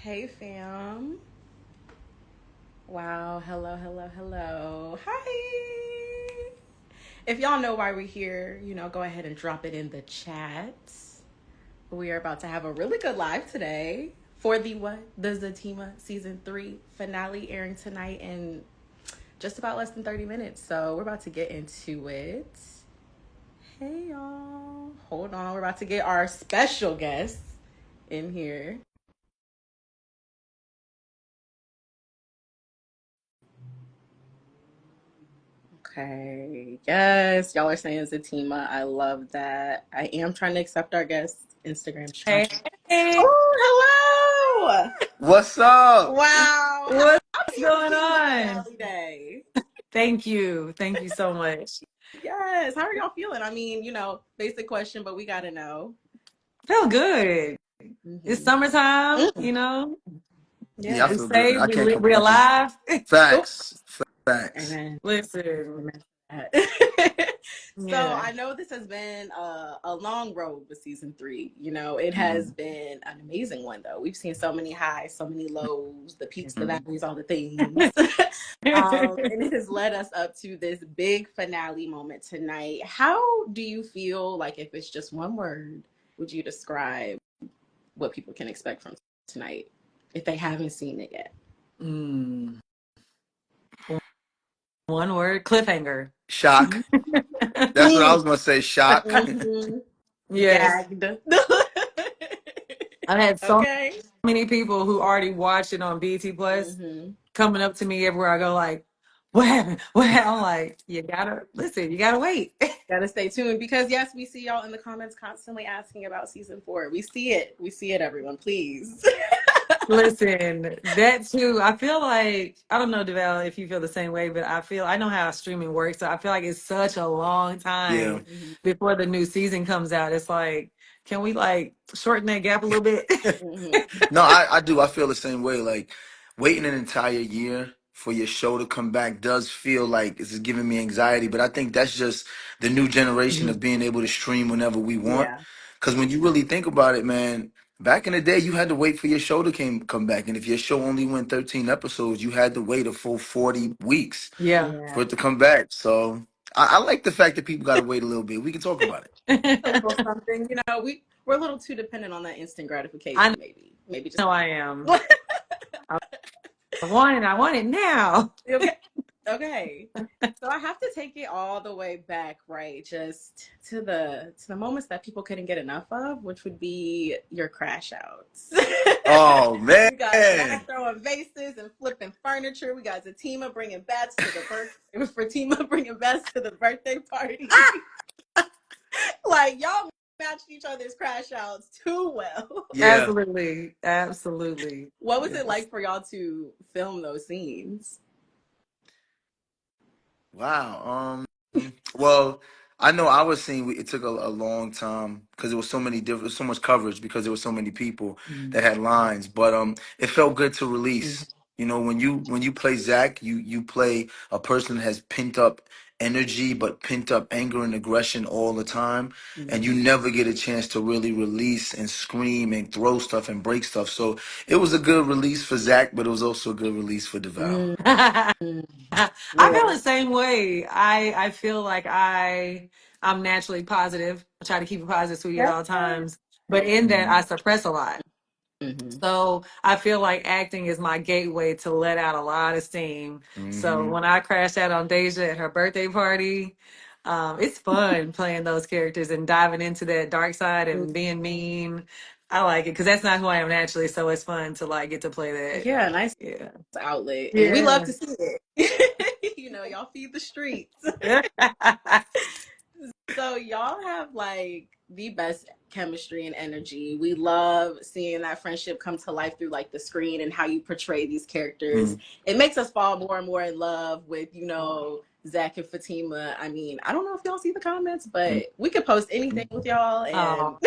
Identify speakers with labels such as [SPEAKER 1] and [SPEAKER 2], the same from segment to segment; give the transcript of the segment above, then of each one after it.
[SPEAKER 1] Hey fam. Wow, hello. Hi. If y'all know why we're here, go ahead and drop it in the chat. We are about to have a really good live today for the what? The Zatima season 3 finale airing tonight in just about less than 30 minutes. So we're about to get into it. Hey y'all. Hold on. We're about to get our special guests in here. Okay. Yes, y'all are saying Zatima. I love that. I am trying to accept our guests' Instagram
[SPEAKER 2] Hey,
[SPEAKER 1] instructions.
[SPEAKER 2] hey,
[SPEAKER 1] Oh, hello.
[SPEAKER 3] What's up?
[SPEAKER 1] Wow.
[SPEAKER 2] what's
[SPEAKER 1] Happy
[SPEAKER 2] going
[SPEAKER 1] season
[SPEAKER 2] on?
[SPEAKER 1] finale day.
[SPEAKER 2] Thank you. Thank you so much.
[SPEAKER 1] Yes. How are y'all feeling? I mean, basic question, but we got to know.
[SPEAKER 2] Feel good. It's
[SPEAKER 1] Mm-hmm.
[SPEAKER 2] summertime,
[SPEAKER 1] Mm,
[SPEAKER 3] Yeah, I
[SPEAKER 2] We
[SPEAKER 1] yes.
[SPEAKER 3] feel good.
[SPEAKER 2] saved,
[SPEAKER 3] I can't
[SPEAKER 2] we're
[SPEAKER 3] complain.
[SPEAKER 2] alive.
[SPEAKER 1] Oh,
[SPEAKER 3] Facts. Facts.
[SPEAKER 1] amen.
[SPEAKER 2] Listen,
[SPEAKER 1] Amen. So
[SPEAKER 2] yeah.
[SPEAKER 1] I know this has been a long road with season 3. It has
[SPEAKER 3] Mhm.
[SPEAKER 1] been an amazing one, though. We've seen so many highs, so many lows, the peaks, the
[SPEAKER 3] Mhm.
[SPEAKER 1] valleys, all the things. And it has led us up to this big finale moment tonight. How do you feel like, if it's just one word, would you describe what people can expect from tonight if they haven't seen it yet?
[SPEAKER 2] Mm. One word, cliffhanger.
[SPEAKER 3] Shock. That's what I was gonna say. Shock.
[SPEAKER 1] Mm-hmm.
[SPEAKER 2] Yes.
[SPEAKER 1] Gagged.
[SPEAKER 2] I've had so
[SPEAKER 1] Okay.
[SPEAKER 2] many people who already watched it on BT Plus
[SPEAKER 1] Mm-hmm.
[SPEAKER 2] coming up to me everywhere I go like, what happened? What happened? I'm like, you gotta listen, you gotta wait.
[SPEAKER 1] Gotta stay tuned because yes, we see y'all in the comments constantly asking about season 4. We see it. We see it, everyone. Please.
[SPEAKER 2] Listen, that too. I feel like I don't know, Devale, if you feel the same way, but I know how streaming works. So I feel like it's such a long
[SPEAKER 3] Yeah.
[SPEAKER 2] time before the new season comes out. It's like, can we like shorten that gap a little bit?
[SPEAKER 1] Mm-hmm.
[SPEAKER 3] No, I do. I feel the same way. Like waiting an entire year for your show to come back does feel like it's giving me anxiety. But I think that's just the new generation
[SPEAKER 2] Mhm.
[SPEAKER 3] of being able to stream whenever we want.
[SPEAKER 1] Yeah.
[SPEAKER 3] Because when you really think about it, man, back in the day, you had to wait for your show to come back, and if your show only went 13 episodes, you had to wait a full 40 weeks
[SPEAKER 2] Yeah.
[SPEAKER 3] for
[SPEAKER 1] Yeah.
[SPEAKER 3] it to come back. So I like the fact that people got to wait a little bit. We can talk about it.
[SPEAKER 1] A little something. We're a little too dependent on that instant
[SPEAKER 2] I
[SPEAKER 1] gratification, maybe. Maybe just
[SPEAKER 2] know I am. I want it now.
[SPEAKER 1] okay. Okay. So I have to take it all the way back, right? Just to the moments that people couldn't get enough of, which would be your crash outs.
[SPEAKER 3] Oh man.
[SPEAKER 1] We got Zach throwing vases and flipping furniture. We got Zatima bringing bats to the birthday. Fatima bringing bats to the birthday party. Like y'all matched each other's crash outs too well.
[SPEAKER 3] Yeah.
[SPEAKER 2] Absolutely. Absolutely.
[SPEAKER 1] What was it
[SPEAKER 2] Yes.
[SPEAKER 1] like for y'all to film those scenes?
[SPEAKER 3] Wow. Well, I know I was seeing it took a long time because there was so many different, so much coverage because there were so many people that had lines. But it felt good to
[SPEAKER 1] Mhm.
[SPEAKER 3] release. You know, when you play Zach, you play a person that has pent up energy, but pent up anger and aggression all the time, and you never get a chance to really release and scream and throw stuff and break stuff. So it was a good release for Zach, but it was also a good release for Devale.
[SPEAKER 1] Mm, mm,
[SPEAKER 2] I feel
[SPEAKER 1] yeah.
[SPEAKER 2] the same way. I feel like I'm naturally positive. I try to keep it positive sweet at
[SPEAKER 1] Yeah.
[SPEAKER 2] all times. But in that I suppress a lot.
[SPEAKER 1] Mm-hmm.
[SPEAKER 2] So I feel like acting is my gateway to let out a lot of steam. So
[SPEAKER 3] Hmm.
[SPEAKER 2] when I crashed out on Deja at her birthday party, it's fun playing those characters and diving into that dark side and being mean. I like it because that's not who I am naturally. So it's fun to like get to play that.
[SPEAKER 1] Yeah, nice
[SPEAKER 2] Yeah.
[SPEAKER 1] outlet. And we love
[SPEAKER 2] Yeah.
[SPEAKER 1] to see it. Y'all feed the streets. So y'all have like the best chemistry and energy. We love seeing that friendship come to life through like the screen and how you portray these characters. It makes us fall more and more in love with, Zach and Fatima. I mean, I don't know if y'all see the comments, but we could post anything with y'all and
[SPEAKER 2] Oh,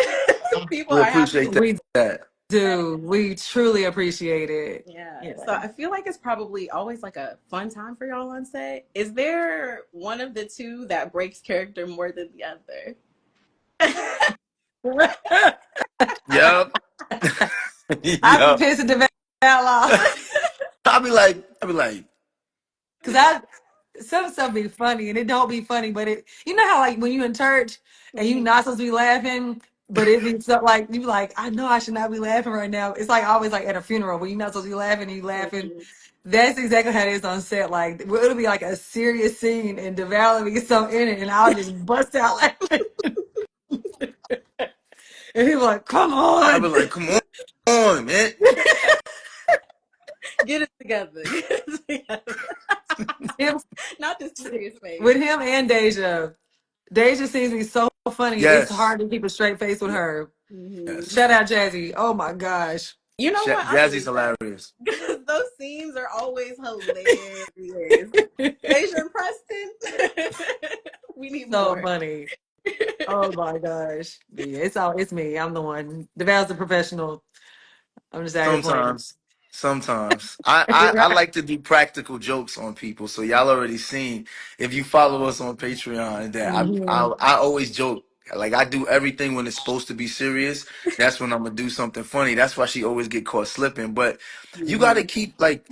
[SPEAKER 1] people
[SPEAKER 3] We
[SPEAKER 1] are happy
[SPEAKER 3] appreciate
[SPEAKER 1] to
[SPEAKER 2] we
[SPEAKER 3] that.
[SPEAKER 2] do. We truly appreciate it.
[SPEAKER 1] yeah.
[SPEAKER 2] Yeah.
[SPEAKER 1] So I feel like it's probably always like a fun time for y'all on set. Is there one of the two that breaks character more than the other?
[SPEAKER 3] Yep.
[SPEAKER 2] I'd be
[SPEAKER 3] Yep.
[SPEAKER 2] pissed at the out loud.
[SPEAKER 3] I'll be like,
[SPEAKER 2] Cause I some stuff be funny and it don't be funny, but it you know how like when you in church and you
[SPEAKER 1] Mhm.
[SPEAKER 2] not supposed to be laughing, but it be so like you be like, I know I should not be laughing right now. It's like always like at a funeral when you're not supposed to be laughing and you laughing.
[SPEAKER 1] Mhm.
[SPEAKER 2] That's exactly how it is on set. Like it'll be like a serious scene and Devale will be so in it and I'll just bust out laughing. And people like, come
[SPEAKER 3] I'll be
[SPEAKER 2] on.
[SPEAKER 3] like, come on, man.
[SPEAKER 1] Get it together. Get it together.
[SPEAKER 2] Him,
[SPEAKER 1] Not the serious face.
[SPEAKER 2] with him and Deja. Deja seems to be so funny. It's
[SPEAKER 3] Yes,
[SPEAKER 2] hard to keep a straight face with her.
[SPEAKER 1] Mhm.
[SPEAKER 3] yes.
[SPEAKER 2] Shout out Jazzy. Oh my gosh.
[SPEAKER 1] You know what? I
[SPEAKER 3] Jazzy's
[SPEAKER 1] believe that.
[SPEAKER 3] hilarious.
[SPEAKER 1] Because those scenes are always hilarious. Asia and Preston. We need
[SPEAKER 2] So
[SPEAKER 1] more.
[SPEAKER 2] funny. Oh my gosh. But yeah, it's me. I'm the one. Devale's the professional. I'm just out here playing.
[SPEAKER 3] Sometimes, sometimes. I like to do practical jokes on people. So y'all already seen if you follow us on Patreon that
[SPEAKER 2] Mhm.
[SPEAKER 3] I always joke. Like I do everything when it's supposed to be serious. That's when I'm gonna do something funny. That's why she always get caught slipping. But you gotta
[SPEAKER 1] Mhm.
[SPEAKER 3] keep like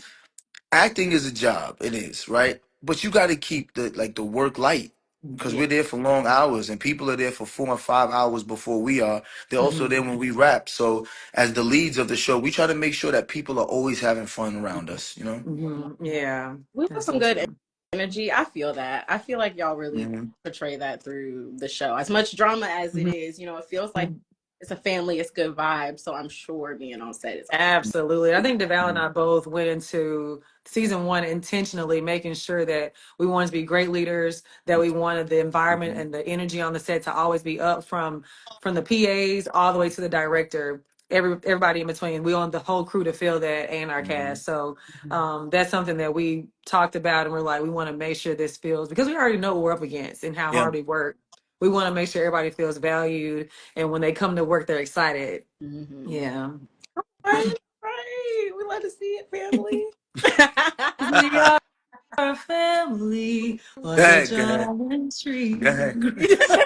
[SPEAKER 3] acting is a job. It is, right? But you gotta keep the work light. Because
[SPEAKER 1] Yeah.
[SPEAKER 3] we're there for long hours and people are there for 4 and 5 hours before we are. They're also there
[SPEAKER 2] Mhm.
[SPEAKER 3] when we rap. So as the leads of the show, we try to make sure that people are always having fun around us, you know?
[SPEAKER 2] Mhm. Yeah.
[SPEAKER 1] We want
[SPEAKER 2] That's
[SPEAKER 1] some
[SPEAKER 2] so
[SPEAKER 1] good
[SPEAKER 2] true.
[SPEAKER 1] energy. I feel that. I feel like y'all really
[SPEAKER 3] Hmm.
[SPEAKER 1] portray that through the show. As much drama as it
[SPEAKER 2] Mhm.
[SPEAKER 1] is, it feels like it's a family, it's good vibes. So I'm sure being on set is also.
[SPEAKER 2] Absolutely. I think Devale and I both went into season one intentionally making sure that we wanted to be great leaders, that we wanted the environment and the energy on the set to always be up from the PAs all the way to the director, everybody in between. We want the whole crew to feel that and our
[SPEAKER 3] Hmm.
[SPEAKER 2] cast. So that's something that we talked about and we're like, we want to make sure this feels because we already know what we're up against and how
[SPEAKER 3] Yeah.
[SPEAKER 2] hard we work. We want to make sure everybody feels valued and when they come to work, they're excited.
[SPEAKER 1] Mm-hmm.
[SPEAKER 2] Yeah.
[SPEAKER 1] Right, right. We love to see it, family.
[SPEAKER 2] We are a family
[SPEAKER 3] Go
[SPEAKER 2] on the
[SPEAKER 3] ahead, go ahead.
[SPEAKER 2] giant
[SPEAKER 3] Go
[SPEAKER 2] tree.
[SPEAKER 3] ahead, Chris.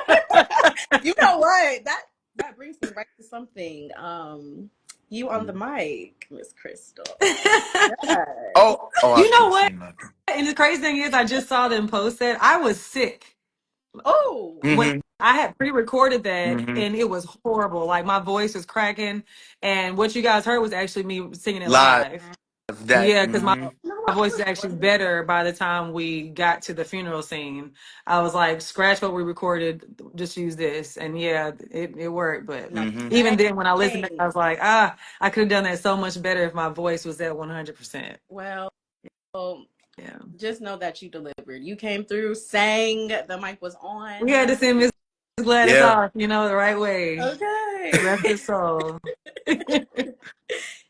[SPEAKER 1] You know what? That brings me right to something. You on the
[SPEAKER 3] Mhm.
[SPEAKER 1] mic, Miss Crystal.
[SPEAKER 2] You
[SPEAKER 1] Yes.
[SPEAKER 3] Oh, I
[SPEAKER 2] know
[SPEAKER 3] can't
[SPEAKER 2] what?
[SPEAKER 3] say nothing.
[SPEAKER 2] And the crazy thing is, I just saw them post that. I was sick
[SPEAKER 1] Oh.
[SPEAKER 2] when
[SPEAKER 3] Hmm.
[SPEAKER 2] I had pre-recorded that,
[SPEAKER 3] Hmm.
[SPEAKER 2] and it was horrible. Like my voice was cracking, and what you guys heard was actually me singing it
[SPEAKER 3] Live
[SPEAKER 2] live.
[SPEAKER 3] that.
[SPEAKER 2] Yeah, because
[SPEAKER 3] Hmm.
[SPEAKER 1] You know
[SPEAKER 2] my
[SPEAKER 1] what? I
[SPEAKER 2] voice is
[SPEAKER 1] was
[SPEAKER 2] actually
[SPEAKER 1] wondering.
[SPEAKER 2] better by the time we got to the funeral scene. I was like, scratch what we recorded, just use this. And yeah, it worked. But
[SPEAKER 1] No.
[SPEAKER 3] Hmm.
[SPEAKER 2] even then, when I listened back,
[SPEAKER 1] Dang.
[SPEAKER 2] I was like, I could have done that so much better if my voice was at 100%.
[SPEAKER 1] Well,
[SPEAKER 2] Yeah.
[SPEAKER 1] just know that you delivered. You came through, sang, the mic was
[SPEAKER 2] We
[SPEAKER 1] on.
[SPEAKER 2] had to send Miss Gladys
[SPEAKER 3] Yeah.
[SPEAKER 2] off, the right way.
[SPEAKER 1] Okay.
[SPEAKER 2] Rest his soul.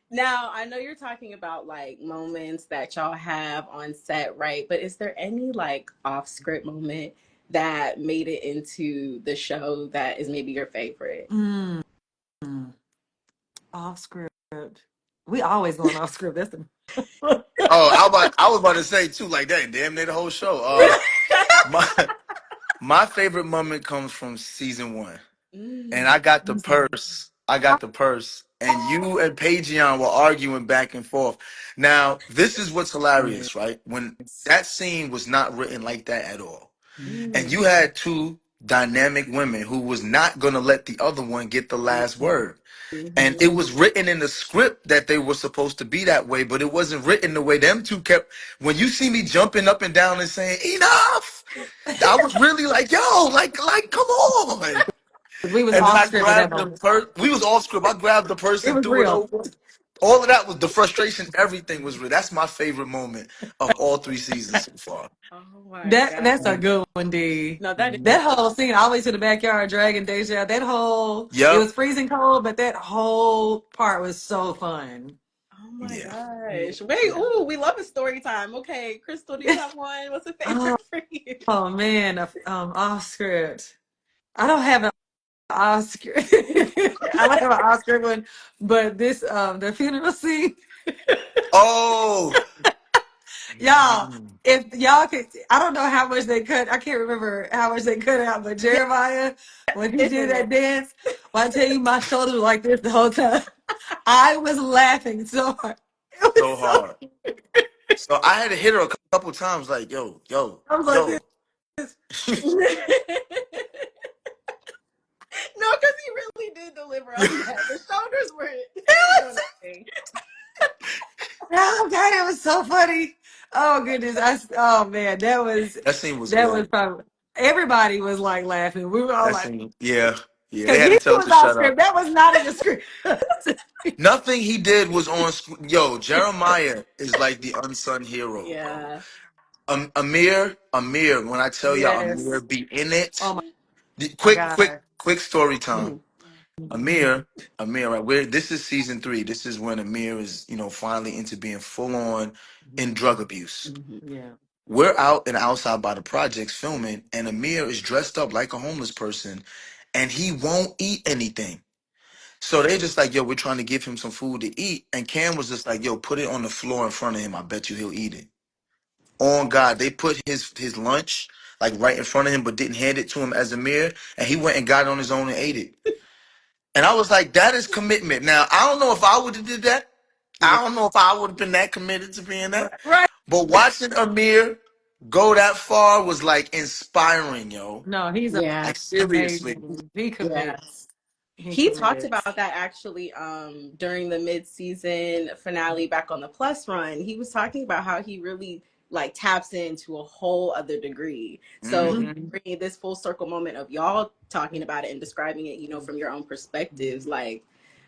[SPEAKER 1] Now, I know you're talking about like moments that y'all have on set, right? But is there any like off script moment that made it into the show that is maybe your favorite?
[SPEAKER 2] Mm, off script. We always going off script. That's the.
[SPEAKER 3] Oh, I was about to say too, like that. Damn near the whole show. My my favorite moment comes from season one, and
[SPEAKER 1] Mm.
[SPEAKER 3] I got the purse. I got the purse, and you and Pagion were arguing back and forth. Now, this is what's hilarious, right? When that scene was not written like that at all, and
[SPEAKER 1] Mm.
[SPEAKER 3] you had two dynamic women who was not gonna let the other one get the last word. And it
[SPEAKER 1] Mhm.
[SPEAKER 3] was written in the script that they were supposed to be that way, but it wasn't written the way them two kept. When you see me jumping up and down and saying enough, I was really like, yo, like, come on.
[SPEAKER 2] We was
[SPEAKER 3] And then
[SPEAKER 2] off
[SPEAKER 3] I
[SPEAKER 2] script at that
[SPEAKER 3] grabbed the
[SPEAKER 2] moment.
[SPEAKER 3] purse. We was off script. I grabbed the purse
[SPEAKER 2] It
[SPEAKER 3] and
[SPEAKER 2] was
[SPEAKER 3] threw it
[SPEAKER 2] real.
[SPEAKER 3] over. All of that was the frustration. Everything was real. That's my favorite moment of all 3 seasons so far.
[SPEAKER 1] Oh my
[SPEAKER 2] That's a
[SPEAKER 1] God.
[SPEAKER 2] good one, D.
[SPEAKER 1] No, that is.
[SPEAKER 3] Mhm.
[SPEAKER 2] That whole scene, all the way to the backyard, dragging Deja. It
[SPEAKER 3] Yep.
[SPEAKER 2] was freezing cold, but that whole part was so fun.
[SPEAKER 1] Oh my
[SPEAKER 3] Yeah.
[SPEAKER 1] gosh. Wait,
[SPEAKER 2] Yeah.
[SPEAKER 1] ooh, we love a story time. Okay, Crystal, do you have one? What's a
[SPEAKER 2] Oh,
[SPEAKER 1] favorite for you?
[SPEAKER 2] oh man, off script. I don't have an off script. I don't have an off script one, but this the funeral scene.
[SPEAKER 3] Oh.
[SPEAKER 2] Y'all,
[SPEAKER 3] Mhm.
[SPEAKER 2] if y'all could, I don't know how much they cut. I can't remember how much they cut out, but
[SPEAKER 1] Yeah,
[SPEAKER 2] Jeremiah, when he
[SPEAKER 1] it's
[SPEAKER 2] did
[SPEAKER 1] in there.
[SPEAKER 2] that dance, when I tell you my shoulders were like this the whole time, I was laughing so hard. It
[SPEAKER 3] so
[SPEAKER 2] was so.
[SPEAKER 3] hard. So I had to hit her a couple times, like, yo, yo,
[SPEAKER 2] I was like
[SPEAKER 3] yo.
[SPEAKER 2] this.
[SPEAKER 1] No, because he really did deliver on that. The shoulders were they were doing their thing.
[SPEAKER 2] Oh God, it was so funny. Oh goodness, oh man,
[SPEAKER 3] That scene was
[SPEAKER 2] that was
[SPEAKER 3] good.
[SPEAKER 2] probably everybody was like laughing. We were all
[SPEAKER 3] That
[SPEAKER 2] like,
[SPEAKER 3] scene, yeah, yeah. They
[SPEAKER 2] because
[SPEAKER 3] had
[SPEAKER 2] he
[SPEAKER 3] to tell us
[SPEAKER 2] was
[SPEAKER 3] to
[SPEAKER 2] off
[SPEAKER 3] shut up.
[SPEAKER 2] script. That was not in the script.
[SPEAKER 3] Nothing he did was on. Yo, Jeremiah is like the unsung hero, bro.
[SPEAKER 1] Yeah.
[SPEAKER 3] Amir. When I tell y'all, Amir
[SPEAKER 2] Yes.
[SPEAKER 3] be in it.
[SPEAKER 2] Oh my
[SPEAKER 3] Quick, quick,
[SPEAKER 2] God.
[SPEAKER 3] quick story time.
[SPEAKER 1] Mhm.
[SPEAKER 3] Amir, Amir, right? This is season 3. This is when Amir is, finally into being full on in drug abuse.
[SPEAKER 1] Mhm.
[SPEAKER 2] Yeah.
[SPEAKER 3] We're out and outside by the projects filming, and Amir is dressed up like a homeless person, and he won't eat anything. So they just like, yo, we're trying to give him some food to eat, and Cam was just like, yo, put it on the floor in front of him. I bet you he'll eat it. On God, they put his lunch like right in front of him, but didn't hand it to him as Amir, and he went and got it on his own and ate it. And I was like, that is commitment. Now, I don't know if I would have did that.
[SPEAKER 1] Yeah.
[SPEAKER 3] I don't know if I would have been that committed to being that.
[SPEAKER 2] Right.
[SPEAKER 3] But watching Amir go that far was like inspiring, yo.
[SPEAKER 2] No, he's
[SPEAKER 1] Yeah.
[SPEAKER 3] Like seriously.
[SPEAKER 2] amazing. He
[SPEAKER 1] Yeah.
[SPEAKER 2] commits. He
[SPEAKER 1] He talked about
[SPEAKER 2] commits.
[SPEAKER 1] that actually during the mid-season finale back on the Plus run. He was talking about how he really like taps into a whole other degree. So
[SPEAKER 3] Hmm.
[SPEAKER 2] Hmm.
[SPEAKER 1] bringing this full circle moment of y'all talking about it and describing it, from your own perspectives, like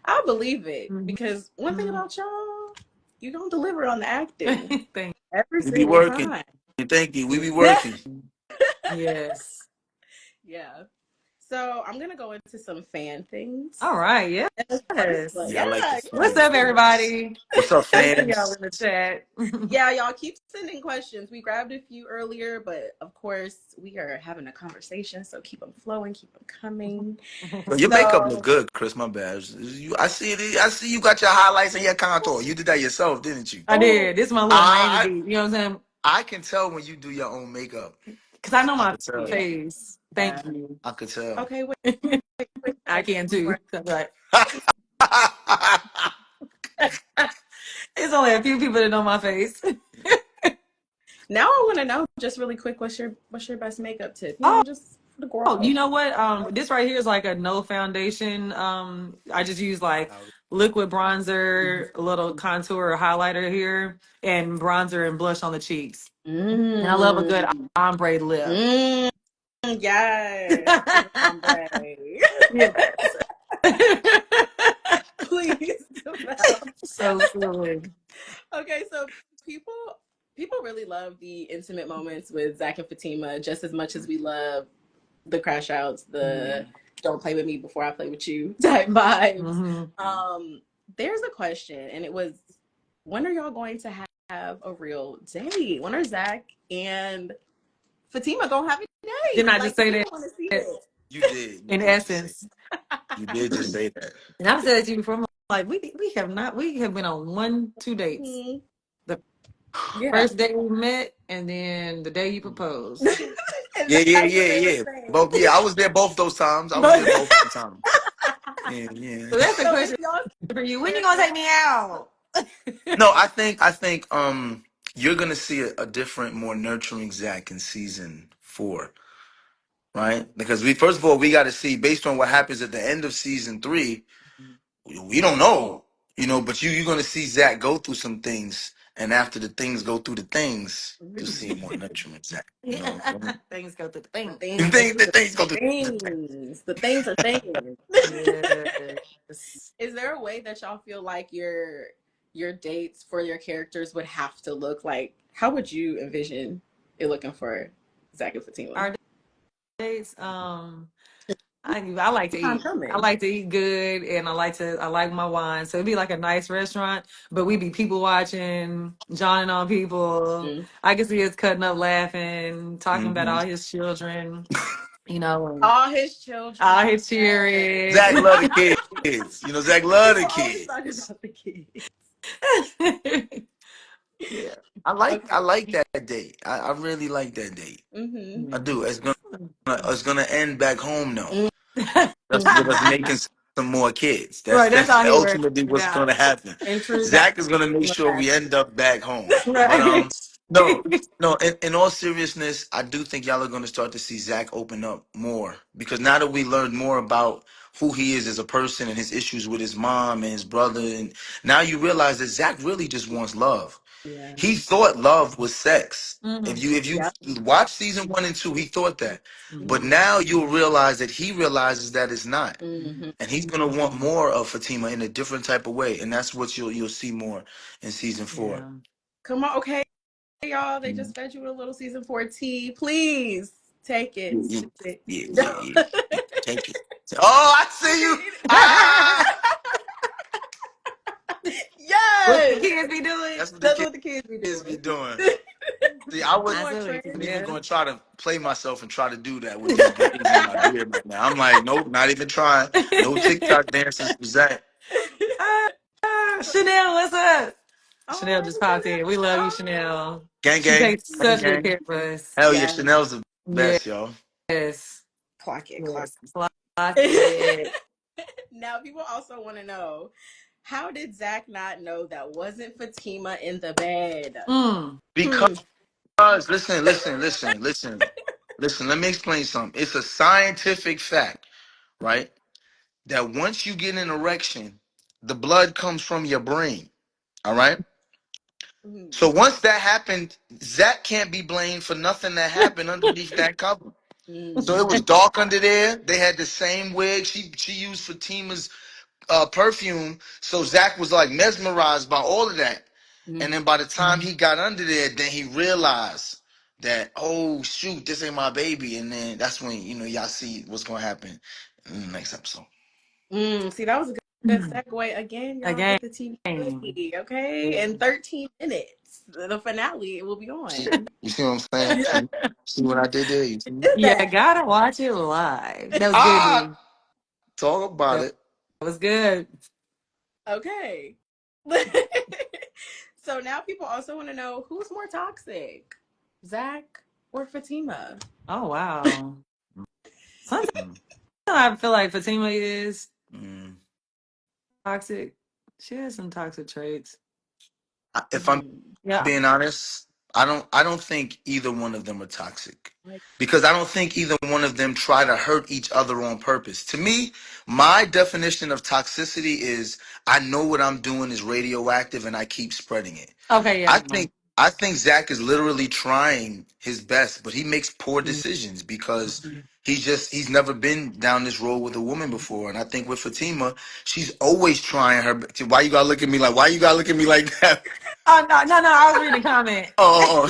[SPEAKER 1] I believe it
[SPEAKER 2] Hmm.
[SPEAKER 1] because one thing about y'all, you don't deliver on the acting
[SPEAKER 2] Thank
[SPEAKER 1] every
[SPEAKER 3] We be
[SPEAKER 1] single
[SPEAKER 3] working.
[SPEAKER 1] time.
[SPEAKER 3] Thank you. We be
[SPEAKER 2] you.
[SPEAKER 3] working.
[SPEAKER 2] Yes.
[SPEAKER 1] Yeah. So I'm gonna go into some fan things.
[SPEAKER 2] All right.
[SPEAKER 1] And the first one,
[SPEAKER 2] Yes.
[SPEAKER 3] Yeah, I
[SPEAKER 1] yeah,
[SPEAKER 3] like the
[SPEAKER 2] What's
[SPEAKER 1] yeah.
[SPEAKER 2] up,
[SPEAKER 3] fans.
[SPEAKER 2] everybody?
[SPEAKER 3] What's up,
[SPEAKER 2] I see y'all
[SPEAKER 3] fans?
[SPEAKER 2] in the chat.
[SPEAKER 1] Yeah, y'all keep sending questions. We grabbed a few earlier, but of course, we are having a conversation, so keep them flowing, keep them coming.
[SPEAKER 3] Yo, your makeup look
[SPEAKER 1] So,
[SPEAKER 3] good, Chris. My bad. I see it. I see you got your highlights and your contour. You did that yourself, didn't you?
[SPEAKER 2] I
[SPEAKER 1] oh,
[SPEAKER 2] did. This is my little Miami
[SPEAKER 3] I
[SPEAKER 2] beat. You know what I'm saying?
[SPEAKER 3] I can tell when you do your own makeup.
[SPEAKER 2] Because I know
[SPEAKER 3] I
[SPEAKER 2] my
[SPEAKER 3] could tell.
[SPEAKER 1] yeah.
[SPEAKER 2] face. Thank you.
[SPEAKER 3] I could tell.
[SPEAKER 1] Okay, wait, wait,
[SPEAKER 2] I
[SPEAKER 1] wait,
[SPEAKER 2] can
[SPEAKER 1] before.
[SPEAKER 2] too. But it's only a few people that know my face.
[SPEAKER 1] Now I want to know, just really quick, what's your best makeup tip?
[SPEAKER 2] Oh,
[SPEAKER 1] Just for the
[SPEAKER 2] you
[SPEAKER 1] growth.
[SPEAKER 2] know what? This right here is like a no foundation. I just use like liquid bronzer, a little contour or highlighter here, and bronzer and blush on the cheeks. And I love a good
[SPEAKER 1] Mm,
[SPEAKER 2] ombre lip.
[SPEAKER 1] mm, yes, give it ombre.
[SPEAKER 2] Yes.
[SPEAKER 1] Please, Devale.
[SPEAKER 2] So silly.
[SPEAKER 1] Okay, so people people really love the intimate moments with Zach and Fatima just as much as we love the crash outs, the don't play with me before I play with you type vibes.
[SPEAKER 2] Hmm.
[SPEAKER 1] Um, there's a question, and it was, when are y'all going to have a real date? When are Zach and Fatima gonna have a
[SPEAKER 2] Didn't
[SPEAKER 1] date?
[SPEAKER 2] I just
[SPEAKER 1] Like
[SPEAKER 2] say
[SPEAKER 1] people want to see
[SPEAKER 2] that
[SPEAKER 1] it.
[SPEAKER 3] You did. You
[SPEAKER 2] in
[SPEAKER 3] did just say.
[SPEAKER 2] essence?
[SPEAKER 3] You did just say that.
[SPEAKER 2] And I've said it to you before. I'm like, we have been on 2 dates.
[SPEAKER 1] Mhm.
[SPEAKER 2] The
[SPEAKER 1] Yeah.
[SPEAKER 2] first day we met, and then the day you proposed.
[SPEAKER 1] And
[SPEAKER 3] Yeah, yeah,
[SPEAKER 1] that's what
[SPEAKER 3] yeah,
[SPEAKER 1] they were
[SPEAKER 3] yeah.
[SPEAKER 1] saying.
[SPEAKER 3] Both. Yeah, I was there both those times. I was
[SPEAKER 2] But
[SPEAKER 3] there both the times. Yeah, yeah.
[SPEAKER 2] so that's the
[SPEAKER 1] So if
[SPEAKER 2] question
[SPEAKER 1] y'all
[SPEAKER 2] for you. When you
[SPEAKER 1] there
[SPEAKER 2] gonna
[SPEAKER 1] is
[SPEAKER 2] take me out?
[SPEAKER 3] No, I think you're gonna see a different, more nurturing Zach in season 4, right? Because we first of all we got to see based on what happens at the end of season 3. We don't know, but you're gonna see Zach go through some things, and after the things go through the things, you'll see a more nurturing Zach. You know
[SPEAKER 2] Yeah.
[SPEAKER 3] what I'm saying?
[SPEAKER 2] Things go through the
[SPEAKER 1] the
[SPEAKER 2] thing.
[SPEAKER 1] things
[SPEAKER 3] The
[SPEAKER 1] go
[SPEAKER 3] things,
[SPEAKER 1] through
[SPEAKER 3] the things go through. The things.
[SPEAKER 1] the things are things.
[SPEAKER 2] Yes.
[SPEAKER 1] Is there a way that y'all feel like your dates for your characters would have to look like? How would you envision it looking for Zach and Fatima?
[SPEAKER 2] Our dates, I like to
[SPEAKER 1] Time
[SPEAKER 2] eat. I
[SPEAKER 1] coming.
[SPEAKER 2] like to eat good, and I like my wine. So it'd be like a nice restaurant, but we be people watching, jawing on people.
[SPEAKER 1] Mm.
[SPEAKER 2] I can see us cutting up, laughing, talking about
[SPEAKER 3] Hmm.
[SPEAKER 2] all his children, and
[SPEAKER 1] All his children.
[SPEAKER 2] all his
[SPEAKER 1] Yes.
[SPEAKER 3] Zach
[SPEAKER 2] cheering.
[SPEAKER 3] love the kids. Zach love
[SPEAKER 1] People
[SPEAKER 3] the
[SPEAKER 1] always talk
[SPEAKER 3] kids.
[SPEAKER 1] about the kids.
[SPEAKER 3] Yeah, I like
[SPEAKER 1] Okay.
[SPEAKER 3] that date. I really like that date.
[SPEAKER 1] Mm-hmm.
[SPEAKER 3] I
[SPEAKER 2] Yeah.
[SPEAKER 3] do. It's gonna end back home though.
[SPEAKER 1] Mm-hmm.
[SPEAKER 3] That's with us making some more kids.
[SPEAKER 2] Right, that's
[SPEAKER 3] That's
[SPEAKER 2] all he worried
[SPEAKER 3] ultimately what's
[SPEAKER 2] about.
[SPEAKER 3] gonna happen.
[SPEAKER 1] In true
[SPEAKER 3] Zach is gonna make sure
[SPEAKER 1] Zach.
[SPEAKER 3] we end up back home. But
[SPEAKER 2] Right.
[SPEAKER 3] no, no. In all seriousness, I do think y'all are gonna start to see Zach open up more because now that we learned more about who he is as a person and his issues with his mom and his brother, and now you realize that Zach really just wants love.
[SPEAKER 1] Yeah.
[SPEAKER 3] He thought love was sex.
[SPEAKER 2] Hmm.
[SPEAKER 3] If you
[SPEAKER 1] Yep.
[SPEAKER 3] watch season 1 and 2, he thought that. But
[SPEAKER 2] Hmm.
[SPEAKER 3] now you'll realize that he realizes that it's not.
[SPEAKER 1] Mm-hmm.
[SPEAKER 3] And he's gonna want more of Fatima in a different type of way. And that's what you'll see more in season 4.
[SPEAKER 2] Yeah.
[SPEAKER 1] Come on, okay, y'all. They
[SPEAKER 3] Mm.
[SPEAKER 1] just fed you a little season 4 tea. Please take it.
[SPEAKER 3] Yeah,
[SPEAKER 1] Sip it.
[SPEAKER 3] yeah,
[SPEAKER 1] No.
[SPEAKER 3] yeah, yeah. Take it. Oh, I see you. Ah,
[SPEAKER 2] What the
[SPEAKER 1] Yes.
[SPEAKER 2] kids be doing?
[SPEAKER 3] that's what the
[SPEAKER 1] That's what the kids be
[SPEAKER 3] kids be
[SPEAKER 1] doing.
[SPEAKER 3] doing. See,
[SPEAKER 1] Come
[SPEAKER 2] I
[SPEAKER 1] on,
[SPEAKER 2] saw
[SPEAKER 1] Trey.
[SPEAKER 2] it.
[SPEAKER 3] even
[SPEAKER 2] Yeah.
[SPEAKER 3] gonna try to play myself and try to do that with these braids in my beard right now. I'm like, nope, not even trying. No TikTok dances for Zach.
[SPEAKER 2] Chanel, what's up? Chanel
[SPEAKER 1] Oh,
[SPEAKER 2] just popped in. We love you,
[SPEAKER 1] oh.
[SPEAKER 2] Chanel.
[SPEAKER 3] Gang,
[SPEAKER 2] She
[SPEAKER 3] gang,
[SPEAKER 2] takes
[SPEAKER 3] gang,
[SPEAKER 2] such good
[SPEAKER 3] gang.
[SPEAKER 2] care of us.
[SPEAKER 3] Hell yeah,
[SPEAKER 1] Yes.
[SPEAKER 3] Chanel's the best, yo.
[SPEAKER 2] Yes.
[SPEAKER 1] Clock it. Clock
[SPEAKER 2] Yes. Clock
[SPEAKER 1] it.
[SPEAKER 2] it.
[SPEAKER 1] Now, people also want to know, how did Zach not know that wasn't Fatima in the bed?
[SPEAKER 2] Mm.
[SPEAKER 1] Hmm.
[SPEAKER 3] Because listen. Let me explain something. It's a scientific fact, right? That once you get an erection, the blood comes from your brain. All right.
[SPEAKER 1] Hmm.
[SPEAKER 3] So once that happened, Zach can't be blamed for nothing that happened underneath that cover. So
[SPEAKER 1] Hmm.
[SPEAKER 3] it was dark under there. They had the same wig. She used Fatima's perfume. So Zach was like mesmerized by all of that. And then
[SPEAKER 1] Hmm.
[SPEAKER 3] by the time he got under there, then he realized that, oh shoot, this ain't my baby. And then that's when y'all see what's gonna happen in the next episode.
[SPEAKER 1] See, that was a good segue. Again, y'all
[SPEAKER 2] Again.
[SPEAKER 1] get the TV early, okay? In 13 minutes, the finale will be
[SPEAKER 3] See,
[SPEAKER 1] on.
[SPEAKER 3] you see what I'm saying? See what I did there? You see?
[SPEAKER 1] Did
[SPEAKER 2] Yeah,
[SPEAKER 1] that.
[SPEAKER 2] gotta watch it live. That was good,
[SPEAKER 3] Ah,
[SPEAKER 2] D.
[SPEAKER 3] talk about
[SPEAKER 2] That
[SPEAKER 3] it.
[SPEAKER 2] was good.
[SPEAKER 1] Okay. So now people also want to know, who's more toxic, Zach or Fatima?
[SPEAKER 2] Oh wow. Sometimes
[SPEAKER 3] Mm,
[SPEAKER 2] I feel like Fatima is
[SPEAKER 3] mm.
[SPEAKER 2] toxic. She has some toxic traits.
[SPEAKER 3] If I'm
[SPEAKER 1] Hmm.
[SPEAKER 2] Yeah.
[SPEAKER 3] being honest, I don't think either one of them are toxic.
[SPEAKER 1] Like,
[SPEAKER 3] Because I don't think either one of them try to hurt each other on purpose. To me, my definition of toxicity is I know what I'm doing is radioactive and I keep spreading it.
[SPEAKER 2] Okay,
[SPEAKER 3] I
[SPEAKER 2] yeah.
[SPEAKER 3] think I think Zach is literally trying his best, but he makes poor
[SPEAKER 2] Mhm.
[SPEAKER 3] decisions because he's never been down this road with a woman before. And I think with Fatima, she's always trying her. Why you gotta look at me like? Why you gotta look at me like that?
[SPEAKER 2] Oh no, I was reading a comment.
[SPEAKER 3] Oh,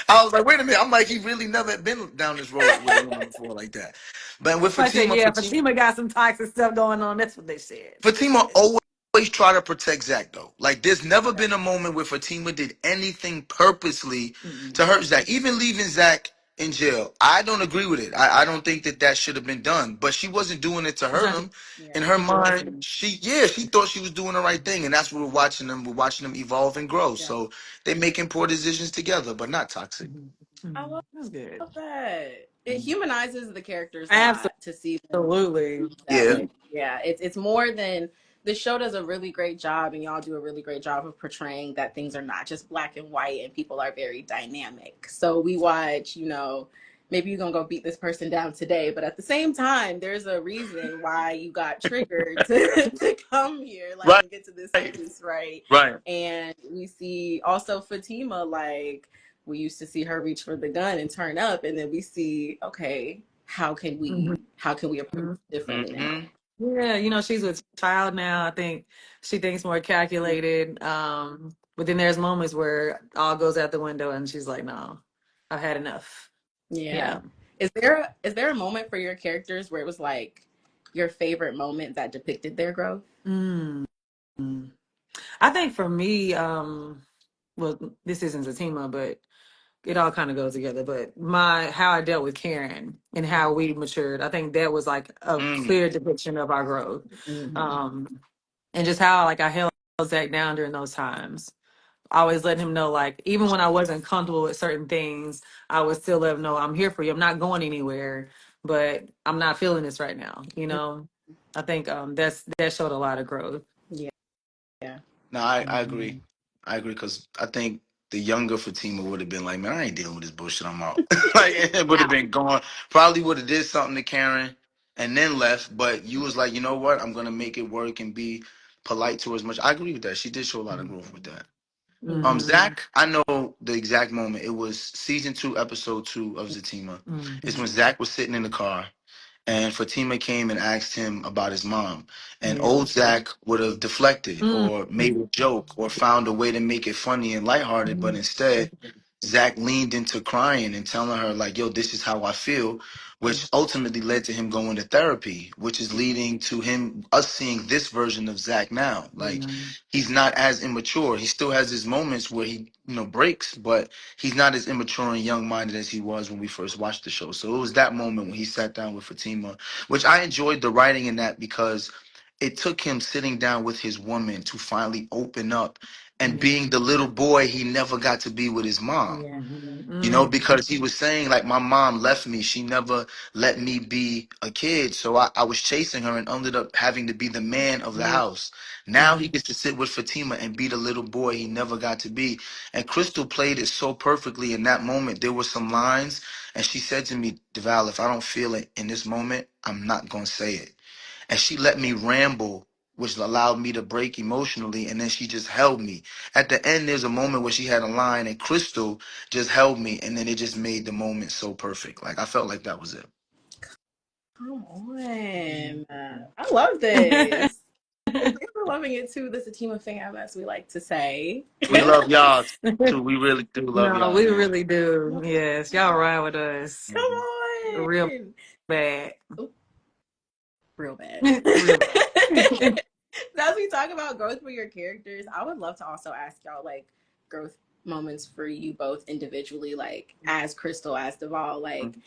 [SPEAKER 3] I was like, wait a minute. I'm like, he really never been down this road with a woman before like that. But with
[SPEAKER 2] I said,
[SPEAKER 3] Fatima,
[SPEAKER 2] yeah,
[SPEAKER 3] Fatima,
[SPEAKER 2] Fatima got some toxic stuff going on. That's what they said.
[SPEAKER 3] Fatima always try to protect Zach though. Like there's never been a moment where Fatima did anything purposely to
[SPEAKER 2] Mm-mm.
[SPEAKER 3] hurt Zach. Even leaving Zach in jail, I don't agree with it. I don't think that should have been done. But she wasn't doing it to
[SPEAKER 2] It's
[SPEAKER 3] hurt
[SPEAKER 2] not.
[SPEAKER 3] him. In
[SPEAKER 1] yeah.
[SPEAKER 3] her mind, she thought she was doing the right thing, and that's what we're watching them. We're watching them evolve and grow.
[SPEAKER 1] Yeah.
[SPEAKER 3] So they're making poor decisions together, but not toxic.
[SPEAKER 2] Mhm.
[SPEAKER 1] I
[SPEAKER 2] Mhm. That's good.
[SPEAKER 1] love that. It humanizes the characters a lot to see them
[SPEAKER 2] Absolutely.
[SPEAKER 1] that
[SPEAKER 3] Yeah.
[SPEAKER 1] way. Yeah, it's more than, the show does a really great job, and y'all do a really great job of portraying that things are not just black and white, and people are very dynamic. So we watch, maybe you're gonna go beat this person down today, but at the same time, there's a reason why you got triggered to come here, like,
[SPEAKER 3] Right.
[SPEAKER 1] and get to this space, right?
[SPEAKER 3] Right.
[SPEAKER 1] And we see also Fatima, like, we used to see her reach for the gun and turn up, and then we see, okay, how can we approach
[SPEAKER 2] Mhm.
[SPEAKER 1] it differently now?
[SPEAKER 3] Mm-hmm.
[SPEAKER 2] Yeah, she's with child now. I think she thinks more calculated. But then there's moments where it all goes out the window and she's like, no, I've had enough.
[SPEAKER 1] Yeah.
[SPEAKER 2] Yeah.
[SPEAKER 1] Is there a moment for your characters where it was like your favorite moment that depicted their growth?
[SPEAKER 2] Mm. I think for me, well, this isn't Zatima, but it all kind of goes together. But how I dealt with Karen and how we matured, I think that was like a
[SPEAKER 3] Mm.
[SPEAKER 2] clear depiction of our growth.
[SPEAKER 1] Mm-hmm.
[SPEAKER 2] Um, and just how like I held Zach down during those times. Always letting him know, like, even when I wasn't comfortable with certain things, I would still let him know I'm here for you. I'm not going anywhere, but I'm not feeling this right now, I think that showed a lot of growth.
[SPEAKER 1] Yeah. Yeah.
[SPEAKER 3] No, I agree.
[SPEAKER 2] Mhm.
[SPEAKER 3] I agree because I think the younger Fatima would have been like, man, I ain't dealing with this bullshit. I'm out. Like it would have been gone. Probably would have did something to Karen and then left. But you was like, you know what? I'm gonna make it work and be polite to her as much. I agree with that. She did show a lot of growth with that.
[SPEAKER 2] Mhm.
[SPEAKER 3] Zach, I know the exact moment. It was season 2, episode 2 of Zatima. It's
[SPEAKER 2] Mhm.
[SPEAKER 3] when Zach was sitting in the car and Fatima came and asked him about his mom. And
[SPEAKER 2] Yeah.
[SPEAKER 3] old Zach would have deflected
[SPEAKER 2] Mhm.
[SPEAKER 3] or made a joke or found a way to make it funny and lighthearted, but instead, Zach leaned into crying and telling her, like, yo, this is how I feel, which ultimately led to him going to therapy, which is leading to us seeing this version of Zach now. Like,
[SPEAKER 2] Yeah.
[SPEAKER 3] he's not as immature. He still has his moments where he, breaks, but he's not as immature and young-minded as he was when we first watched the show. So it was that moment when he sat down with Fatima, which I enjoyed the writing in that because it took him sitting down with his woman to finally open up and
[SPEAKER 2] Yeah.
[SPEAKER 3] being the little boy he never got to be with his mom.
[SPEAKER 1] Yeah.
[SPEAKER 2] Mhm.
[SPEAKER 3] Because he was saying, like, my mom left me. She never let me be a kid. So I was chasing her and ended up having to be the man of the
[SPEAKER 2] Yeah.
[SPEAKER 3] house. Now he gets to sit with Fatima and be the little boy he never got to be. And Crystal played it so perfectly in that moment. There were some lines, and she said to me, Devale, if I don't feel it in this moment, I'm not going to say it. And she let me ramble, which allowed me to break emotionally, and then she just held me. At the end, there's a moment where she had a line, and Crystal just held me, and then it just made the moment so perfect. Like, I felt like that was it.
[SPEAKER 1] Come on. I love this. Thanks for loving it too. This is a team of fam, as we like to say.
[SPEAKER 3] We love y'all, too. We really do love
[SPEAKER 2] No,
[SPEAKER 3] y'all,
[SPEAKER 2] we
[SPEAKER 3] man.
[SPEAKER 2] really do. Yes, y'all ride with us
[SPEAKER 1] Come
[SPEAKER 3] Mhm.
[SPEAKER 2] real
[SPEAKER 1] on.
[SPEAKER 2] bad,
[SPEAKER 1] Oh, real bad.
[SPEAKER 2] real bad.
[SPEAKER 1] As we talk about growth for your characters, I would love to also ask y'all like growth moments for you both individually, like as Crystal, as Devale, like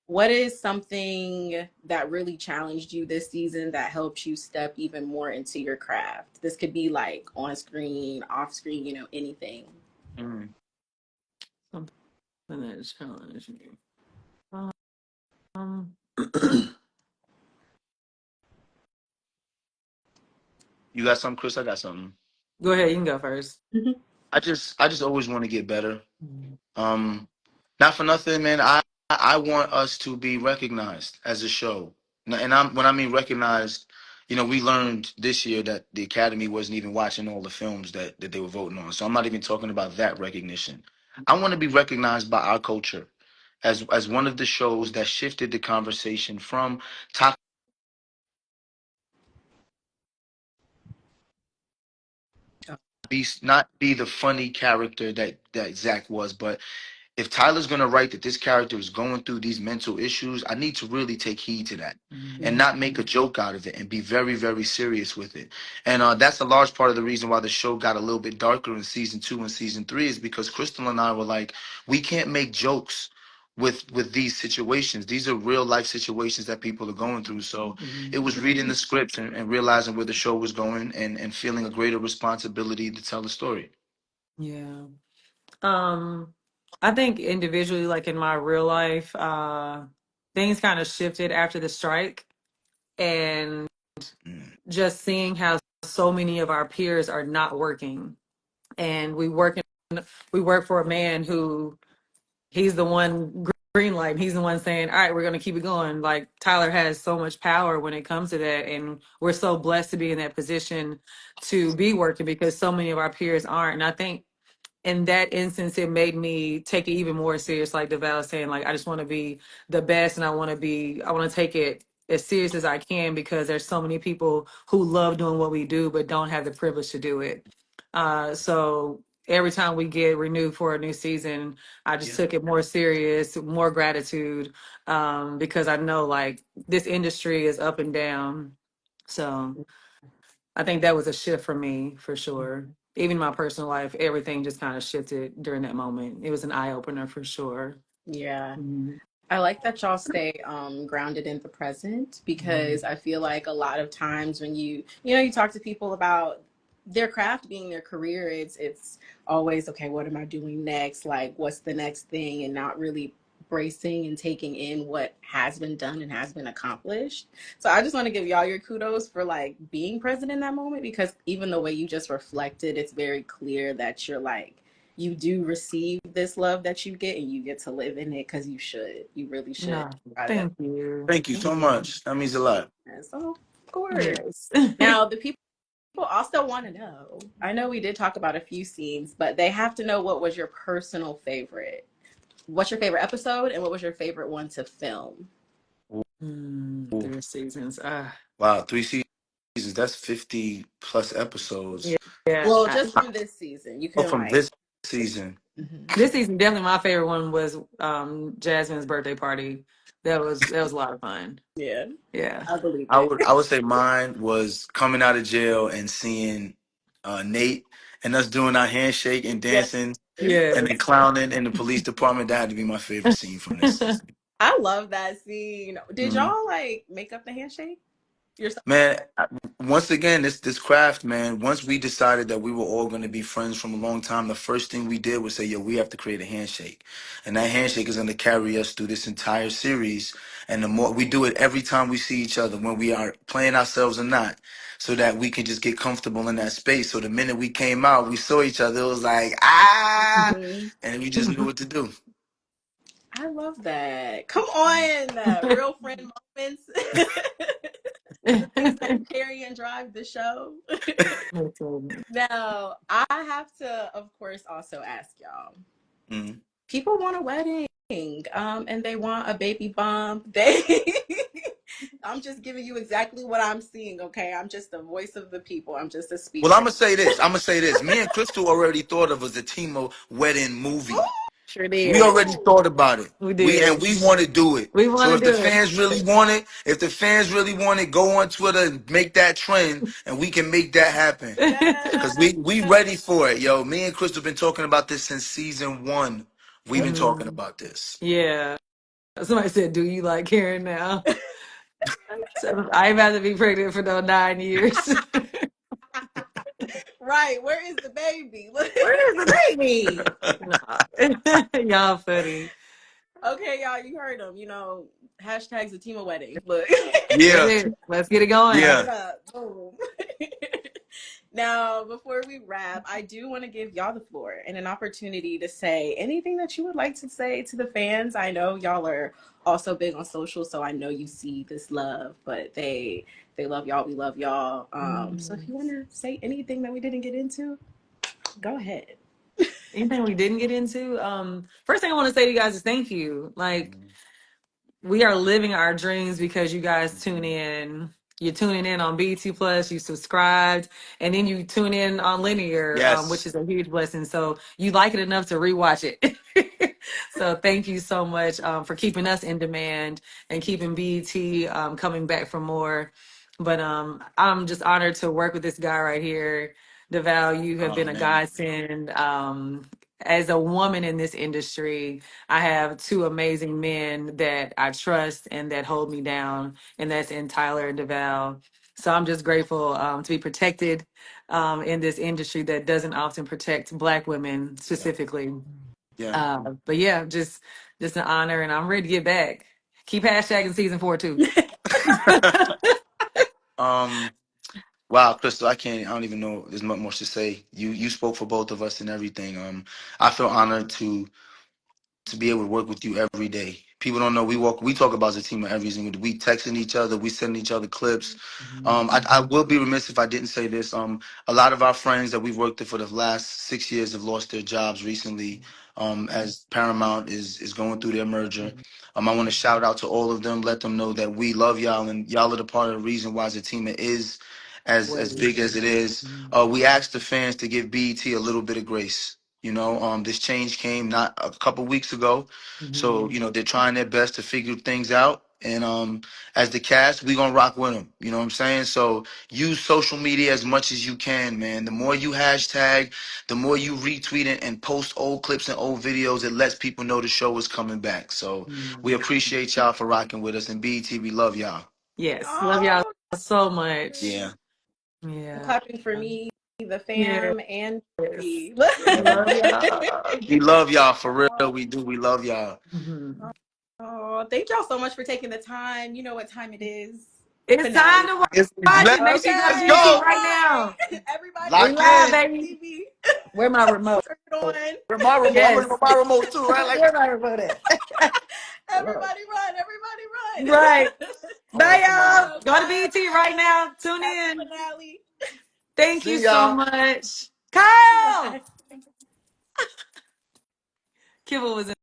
[SPEAKER 1] what is something that really challenged you this season that helped you step even more into your craft? This could be like on screen, off screen, anything.
[SPEAKER 3] Mhm.
[SPEAKER 2] Something that challenged me. Um,
[SPEAKER 3] You got something, Chris? I got something.
[SPEAKER 2] go ahead, you can go first.
[SPEAKER 3] I just always want to get better. Um, Not for nothing, man. I want us to be recognized as a show, and when I mean recognized, we learned this year that the Academy wasn't even watching all the films that they were voting on. So I'm not even talking about that recognition. I want to be recognized by our culture as one of the shows that shifted the conversation from top be not be the funny character that Zach was, but if Tyler's gonna write that this character is going through these mental issues, I need to really take heed to that and not make a joke out of it and be very, very serious with it. And that's a large part of the reason why the show got a little bit darker in season 2 and season 3 is because Crystal and I were like, we can't make jokes with these situations. These are real life situations that people are going through. So it was reading the script and realizing where the show was going and feeling a greater responsibility to tell the story.
[SPEAKER 2] Yeah. Um, I think individually, like in my real life, things kind of shifted after the strike, and
[SPEAKER 3] Mm.
[SPEAKER 2] just seeing how so many of our peers are not working, and we work for a man who he's the one green light. He's the one saying, "All right, we're going to keep it going." Like Tyler has so much power when it comes to that, and we're so blessed to be in that position to be working because so many of our peers aren't. And I think in that instance, it made me take it even more serious. Like Devale was saying, like I just want to be the best, and I want to take it as serious as I can because there's so many people who love doing what we do but don't have the privilege to do it. So every time we get renewed for a new season, I just
[SPEAKER 3] Yeah.
[SPEAKER 2] took it more serious, more gratitude, because I know like this industry is up and down. So I think that was a shift for me for sure. Even my personal life, everything just kind of shifted during that moment. It was an eye opener for sure.
[SPEAKER 1] Yeah.
[SPEAKER 2] Mhm.
[SPEAKER 1] I like that y'all stay grounded in the present because I feel like a lot of times when you talk to people about their craft being their career, it's always okay, what am I doing next? Like what's the next thing and not really embracing and taking in what has been done and has been accomplished. So I just want to give y'all your kudos for like being present in that moment, because even the way you just reflected, it's very clear that you're like, you do receive this love that you get and you get to live in it, because you should. You really should
[SPEAKER 2] No,
[SPEAKER 1] try that.
[SPEAKER 2] thank you.
[SPEAKER 3] Thank you so much. That means a lot.
[SPEAKER 1] So, of course.
[SPEAKER 2] Yes.
[SPEAKER 1] Now, the people also want to know. I know we did talk about a few scenes, but they have to know what was your personal favorite. What's your favorite episode, and what was your favorite one to film?
[SPEAKER 2] 3 seasons.
[SPEAKER 3] Wow, 3 seasons. That's 50 plus episodes.
[SPEAKER 2] Yeah.
[SPEAKER 1] Well, just from this season, you
[SPEAKER 3] Oh,
[SPEAKER 1] can
[SPEAKER 3] from
[SPEAKER 1] like.
[SPEAKER 3] this season.
[SPEAKER 1] Mhm.
[SPEAKER 2] This season, definitely my favorite one was Jasmine's birthday party. That was a lot of fun.
[SPEAKER 1] Yeah,
[SPEAKER 2] Yeah.
[SPEAKER 1] I believe
[SPEAKER 3] I
[SPEAKER 1] it.
[SPEAKER 3] would I would say mine was coming out of jail and seeing Nate and us doing our handshake and
[SPEAKER 1] Yes,
[SPEAKER 3] dancing and then
[SPEAKER 2] Yes.
[SPEAKER 3] clowning in the police department. That had to be my favorite scene from this season.
[SPEAKER 1] I love that scene. Did
[SPEAKER 3] Mhm.
[SPEAKER 1] y'all like make up the handshake yourself?
[SPEAKER 3] Man, once again, this craft, man. Once we decided that we were all going to be friends from a long time, the first thing we did was say, "Yo, we have to create a handshake," and that handshake is going to carry us through this entire series. And the more we do it, every time we see each other, when we are playing ourselves or not, so that we can just get comfortable in that space. So the minute we came out, we saw each other. It was like
[SPEAKER 1] Mhm.
[SPEAKER 3] and we just knew what to do.
[SPEAKER 1] I love that. Come on, real friend moments. The things that carry and drive the show. Now, I have to, of course, also ask y'all.
[SPEAKER 3] Mhm.
[SPEAKER 1] People want a wedding, and they want a baby bump. They, I'm just giving you exactly what I'm seeing. Okay, I'm just the voice of the people. I'm just a
[SPEAKER 3] Well, I'm
[SPEAKER 1] speaker.
[SPEAKER 3] gonna say this. I'm gonna say this. Me and Crystal already thought of a Zatimo wedding movie.
[SPEAKER 2] Sure
[SPEAKER 3] We
[SPEAKER 2] did.
[SPEAKER 3] already
[SPEAKER 1] Ooh,
[SPEAKER 3] thought about it.
[SPEAKER 2] We
[SPEAKER 3] And
[SPEAKER 2] did.
[SPEAKER 3] we want to do it.
[SPEAKER 2] We
[SPEAKER 3] So
[SPEAKER 2] want to
[SPEAKER 3] if the
[SPEAKER 2] do it.
[SPEAKER 3] fans really want it, go on Twitter and make that trend, and we can make that happen. Cause
[SPEAKER 1] yes.
[SPEAKER 3] we ready for it, yo. Me and Crystal been talking about this since season 1. We've been talking
[SPEAKER 2] Mhm.
[SPEAKER 3] about this.
[SPEAKER 2] Yeah. Somebody said, "Do you like Karen now?" So I ain't about to be pregnant for no 9 years.
[SPEAKER 1] Right. Where is the baby?
[SPEAKER 2] Where is the baby? Nah. Y'all funny.
[SPEAKER 1] Okay, y'all, you heard them. Hashtags a team of wedding. Look,
[SPEAKER 2] That's
[SPEAKER 3] Yeah,
[SPEAKER 2] it. Let's get it going.
[SPEAKER 1] wrap it
[SPEAKER 3] yeah.
[SPEAKER 1] up. Boom. Now, before we wrap, I do want to give y'all the floor and an opportunity to say anything that you would like to say to the fans. I know y'all are also big on social, so I know you see this love, but they love y'all. We love y'all. So if you want to say anything that we didn't get into, go ahead.
[SPEAKER 2] Anything we didn't get into? First thing I want to say to you guys is thank you. Like, we are living our dreams because you guys tune in. You're tuning in on BT Plus, you subscribed, and then you tune in on linear, which
[SPEAKER 3] Yes.
[SPEAKER 2] is a huge blessing. So you like it enough to rewatch it. So thank you so much for keeping us in demand and keeping BET coming back for more. But I'm just honored to work with this guy right here. Devale, you have
[SPEAKER 3] Oh
[SPEAKER 2] been a
[SPEAKER 3] man.
[SPEAKER 2] godsend. As a woman in this industry, I have two amazing men that I trust and that hold me down, and that's in Tyler and Devale. So I'm just grateful to be protected in this industry that doesn't often protect Black women
[SPEAKER 3] Yeah.
[SPEAKER 2] specifically.
[SPEAKER 3] Yeah.
[SPEAKER 2] But yeah, just an honor, and I'm ready to get back. Keep hashtagging season 4 too.
[SPEAKER 3] um. Wow, Crystal, I don't even know. There's not much to say. You spoke for both of us and everything. I feel honored to be able to work with you every day. People don't know we talk about Zatima every single day. We texting each other, we sending each other clips. I will be remiss if I didn't say this. A lot of our friends that we've worked with for the last 6 years have lost their jobs recently. As Paramount is going through their merger. I want to shout out to all of them, let them know that we love y'all and y'all are the part of the reason why Zatima is as big as it is. We asked the fans to give BET a little bit of grace. This change came not a couple weeks ago, so they're trying their best to figure things out. And as the cast, we gonna rock with them. You know what I'm saying? So use social media as much as you can, man. The more you hashtag, the more you retweet and post old clips and old videos, it lets people know the show is coming back. So we appreciate y'all for rocking with us. And BET, we love y'all.
[SPEAKER 2] Yes, love y'all
[SPEAKER 1] Oh,
[SPEAKER 2] so much.
[SPEAKER 3] Yeah.
[SPEAKER 2] Yeah.
[SPEAKER 1] clapping for me, the
[SPEAKER 2] Yes.
[SPEAKER 1] fam, and me.
[SPEAKER 2] Love y'all.
[SPEAKER 3] We love y'all for real. We do. We love y'all.
[SPEAKER 2] Mhm.
[SPEAKER 1] Oh, thank y'all so much for taking the time. You know what time it is.
[SPEAKER 2] It's time
[SPEAKER 1] Finale
[SPEAKER 2] to
[SPEAKER 1] time.
[SPEAKER 3] It's
[SPEAKER 2] watch it. Make sure you go to
[SPEAKER 3] let's
[SPEAKER 1] Okay,
[SPEAKER 2] BET
[SPEAKER 3] go.
[SPEAKER 1] all
[SPEAKER 2] right
[SPEAKER 1] right.
[SPEAKER 2] now.
[SPEAKER 1] Everybody
[SPEAKER 2] We
[SPEAKER 3] Lock
[SPEAKER 1] turn
[SPEAKER 2] live,
[SPEAKER 3] in.
[SPEAKER 1] on
[SPEAKER 2] baby.
[SPEAKER 1] the TV.
[SPEAKER 2] Where my remote?
[SPEAKER 1] Turn it on.
[SPEAKER 3] Where my remote? I'm ready
[SPEAKER 2] Yes.
[SPEAKER 3] for my remote too, right? Like,
[SPEAKER 2] Where my remote at?
[SPEAKER 1] Everybody run. Everybody
[SPEAKER 2] Right.
[SPEAKER 1] run.
[SPEAKER 3] all right,
[SPEAKER 2] Bye,
[SPEAKER 3] come on.
[SPEAKER 2] y'all. Go to
[SPEAKER 1] Bye,
[SPEAKER 2] BET right
[SPEAKER 1] everybody.
[SPEAKER 2] now. Tune
[SPEAKER 1] Happy
[SPEAKER 2] in.
[SPEAKER 1] finale.
[SPEAKER 2] Thank you
[SPEAKER 3] See
[SPEAKER 2] so
[SPEAKER 3] y'all.
[SPEAKER 2] much. Kyle!
[SPEAKER 1] Bye.
[SPEAKER 2] Kibble was